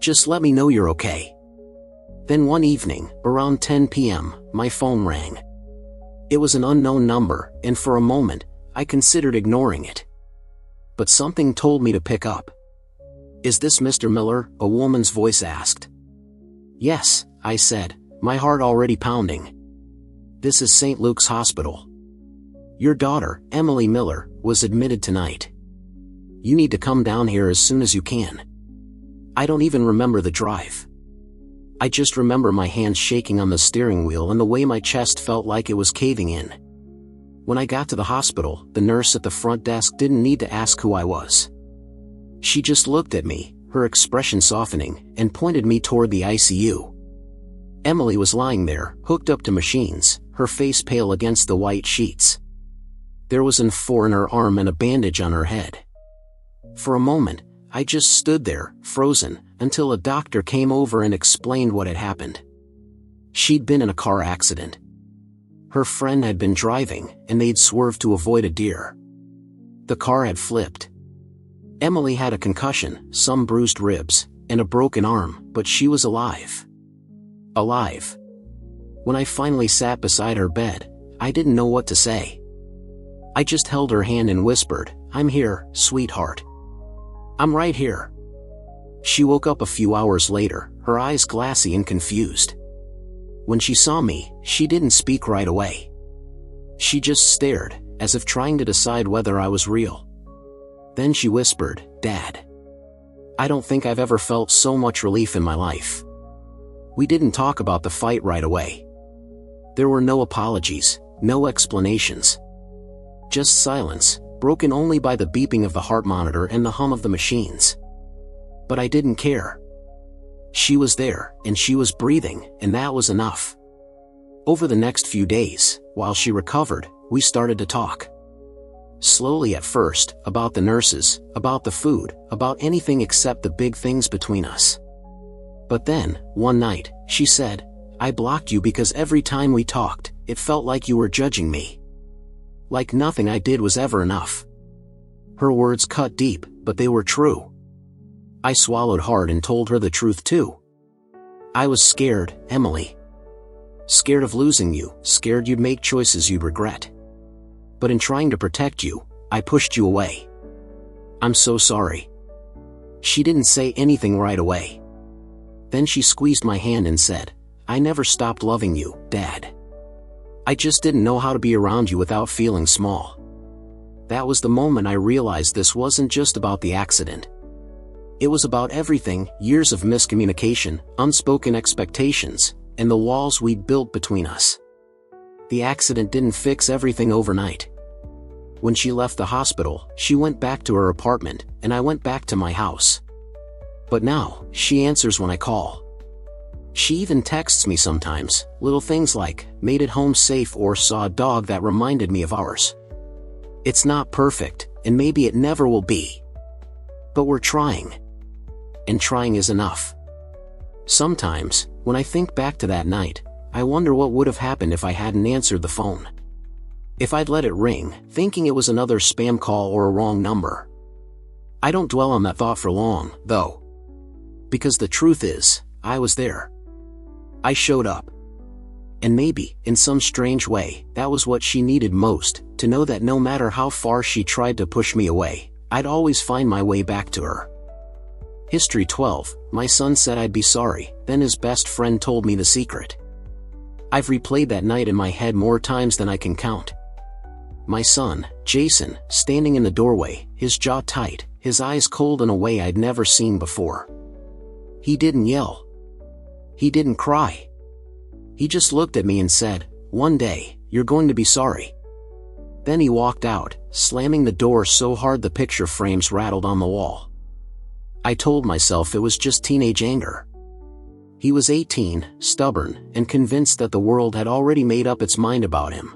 Just let me know you're okay." Then one evening, around 10 p.m., my phone rang. It was an unknown number, and for a moment, I considered ignoring it. But something told me to pick up. "Is this Mr. Miller?" a woman's voice asked. "Yes," I said, my heart already pounding. "This is St. Luke's Hospital. Your daughter, Emily Miller, was admitted tonight. You need to come down here as soon as you can." I don't even remember the drive. I just remember my hands shaking on the steering wheel and the way my chest felt like it was caving in. When I got to the hospital, the nurse at the front desk didn't need to ask who I was. She just looked at me, her expression softening, and pointed me toward the ICU. Emily was lying there, hooked up to machines, her face pale against the white sheets. There was an IV in her arm and a bandage on her head. For a moment, I just stood there, frozen, until a doctor came over and explained what had happened. She'd been in a car accident. Her friend had been driving, and they'd swerved to avoid a deer. The car had flipped. Emily had a concussion, some bruised ribs, and a broken arm, but she was alive. Alive. When I finally sat beside her bed, I didn't know what to say. I just held her hand and whispered, "I'm here, sweetheart. I'm right here." She woke up a few hours later, her eyes glassy and confused. When she saw me, she didn't speak right away. She just stared, as if trying to decide whether I was real. Then she whispered, "Dad." I don't think I've ever felt so much relief in my life. We didn't talk about the fight right away. There were no apologies, no explanations. Just silence, broken only by the beeping of the heart monitor and the hum of the machines. But I didn't care. She was there, and she was breathing, and that was enough. Over the next few days, while she recovered, we started to talk. Slowly at first, about the nurses, about the food, about anything except the big things between us. But then, one night, she said, "I blocked you because every time we talked, it felt like you were judging me. Like nothing I did was ever enough." Her words cut deep, but they were true. I swallowed hard and told her the truth too. I was scared, Emily. Scared of losing you, scared you'd make choices you'd regret. But in trying to protect you, I pushed you away. I'm so sorry. She didn't say anything right away. Then she squeezed my hand and said, "I never stopped loving you, Dad. I just didn't know how to be around you without feeling small." That was the moment I realized this wasn't just about the accident. It was about everything, years of miscommunication, unspoken expectations, and the walls we'd built between us. The accident didn't fix everything overnight. When she left the hospital, she went back to her apartment, and I went back to my house. But now, she answers when I call. She even texts me sometimes, little things like, "Made it home safe" or "Saw a dog that reminded me of ours." It's not perfect, and maybe it never will be. But we're trying. And trying is enough. Sometimes, when I think back to that night, I wonder what would have happened if I hadn't answered the phone. If I'd let it ring, thinking it was another spam call or a wrong number. I don't dwell on that thought for long, though. Because the truth is, I was there. I showed up. And maybe, in some strange way, that was what she needed most, to know that no matter how far she tried to push me away, I'd always find my way back to her. History 12, my son said I'd be sorry, then his best friend told me the secret. I've replayed that night in my head more times than I can count. My son, Jason, standing in the doorway, his jaw tight, his eyes cold in a way I'd never seen before. He didn't yell. He didn't cry. He just looked at me and said, "One day, you're going to be sorry." Then he walked out, slamming the door so hard the picture frames rattled on the wall. I told myself it was just teenage anger. He was 18, stubborn, and convinced that the world had already made up its mind about him.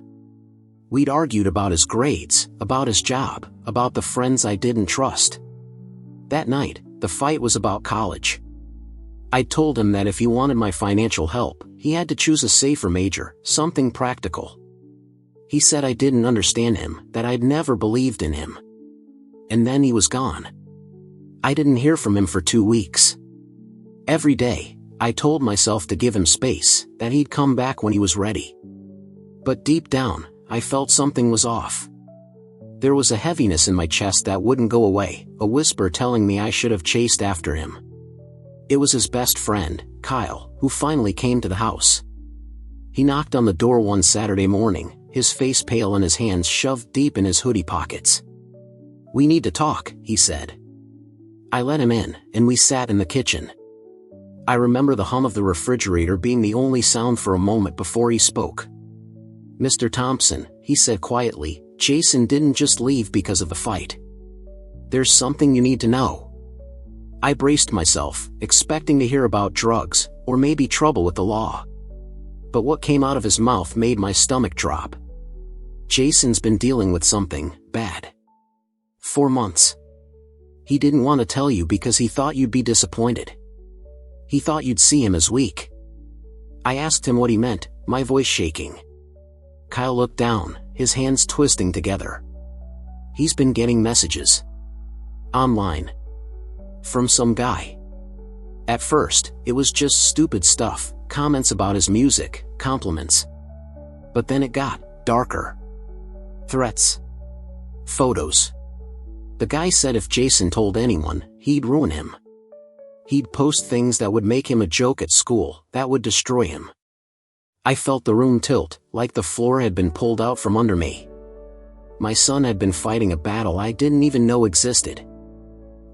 We'd argued about his grades, about his job, about the friends I didn't trust. That night, the fight was about college. I told him that if he wanted my financial help, he had to choose a safer major, something practical. He said I didn't understand him, that I'd never believed in him. And then he was gone. I didn't hear from him for 2 weeks. Every day, I told myself to give him space, that he'd come back when he was ready. But deep down, I felt something was off. There was a heaviness in my chest that wouldn't go away, a whisper telling me I should have chased after him. It was his best friend, Kyle, who finally came to the house. He knocked on the door one Saturday morning, his face pale and his hands shoved deep in his hoodie pockets. "We need to talk," he said. I let him in, and we sat in the kitchen. I remember the hum of the refrigerator being the only sound for a moment before he spoke. "Mr. Thompson," he said quietly, "Jason didn't just leave because of the fight. There's something you need to know." I braced myself, expecting to hear about drugs, or maybe trouble with the law. But what came out of his mouth made my stomach drop. "Jason's been dealing with something bad. 4 months. He didn't want to tell you because he thought you'd be disappointed. He thought you'd see him as weak." I asked him what he meant, my voice shaking. Kyle looked down, his hands twisting together. "He's been getting messages. Online. From some guy. At first, it was just stupid stuff, comments about his music, compliments. But then it got darker. Threats. Photos. The guy said if Jason told anyone, he'd ruin him. He'd post things that would make him a joke at school, that would destroy him." I felt the room tilt, like the floor had been pulled out from under me. My son had been fighting a battle I didn't even know existed.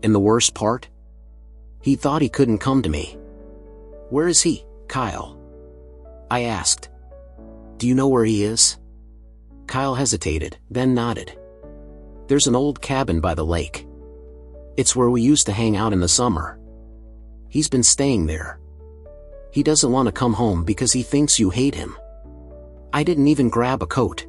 And the worst part? He thought he couldn't come to me. "Where is he, Kyle?" I asked. "Do you know where he is?" Kyle hesitated, then nodded. "There's an old cabin by the lake. It's where we used to hang out in the summer. He's been staying there. He doesn't want to come home because he thinks you hate him." I didn't even grab a coat.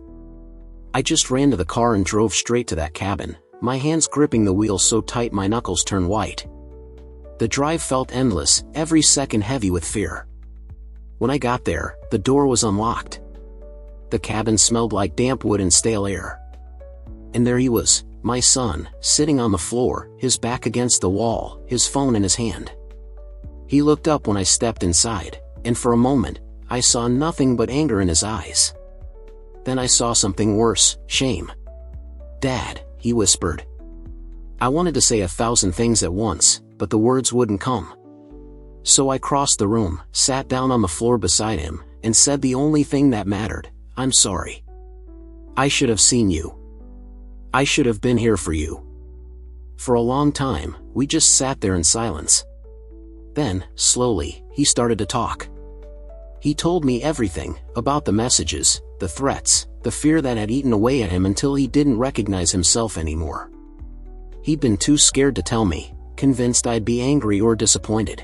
I just ran to the car and drove straight to that cabin, my hands gripping the wheel so tight my knuckles turned white. The drive felt endless, every second heavy with fear. When I got there, the door was unlocked. The cabin smelled like damp wood and stale air. And there he was, my son, sitting on the floor, his back against the wall, his phone in his hand. He looked up when I stepped inside, and for a moment, I saw nothing but anger in his eyes. Then I saw something worse, shame. "Dad," he whispered. I wanted to say 1,000 things at once, but the words wouldn't come. So I crossed the room, sat down on the floor beside him, and said the only thing that mattered, "I'm sorry. I should have seen you. I should have been here for you." For a long time, we just sat there in silence. Then, slowly, he started to talk. He told me everything, about the messages, the threats, the fear that had eaten away at him until he didn't recognize himself anymore. He'd been too scared to tell me, convinced I'd be angry or disappointed.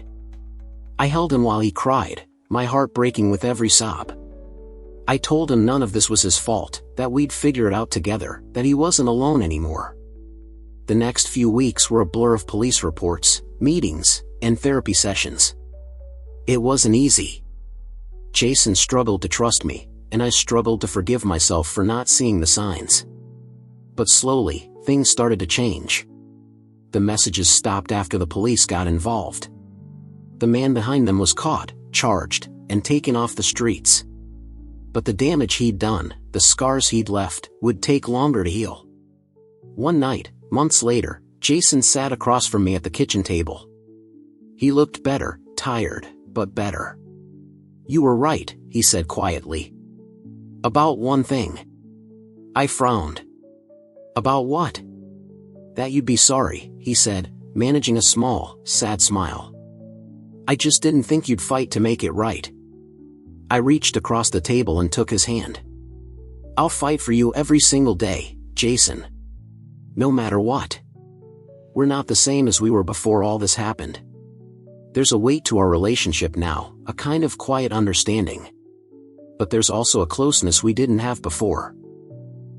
I held him while he cried, my heart breaking with every sob. I told him none of this was his fault, that we'd figure it out together, that he wasn't alone anymore. The next few weeks were a blur of police reports, meetings, and therapy sessions. It wasn't easy. Jason struggled to trust me, and I struggled to forgive myself for not seeing the signs. But slowly, things started to change. The messages stopped after the police got involved. The man behind them was caught, charged, and taken off the streets. But the damage he'd done, the scars he'd left, would take longer to heal. One night, months later, Jason sat across from me at the kitchen table. He looked better, tired, but better. "You were right," he said quietly. "About one thing." I frowned. "About what?" "That you'd be sorry," he said, managing a small, sad smile. "I just didn't think you'd fight to make it right." I reached across the table and took his hand. "I'll fight for you every single day, Jason. No matter what. We're not the same as we were before all this happened. There's a weight to our relationship now, a kind of quiet understanding. But there's also a closeness we didn't have before.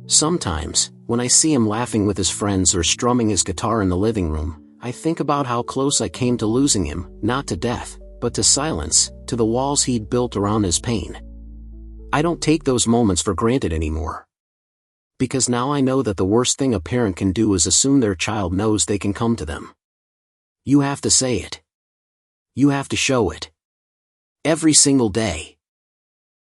Sometimes, when I see him laughing with his friends or strumming his guitar in the living room, I think about how close I came to losing him, not to death, but to silence, to the walls he'd built around his pain. I don't take those moments for granted anymore. Because now I know that the worst thing a parent can do is assume their child knows they can come to them. You have to say it. You have to show it. Every single day.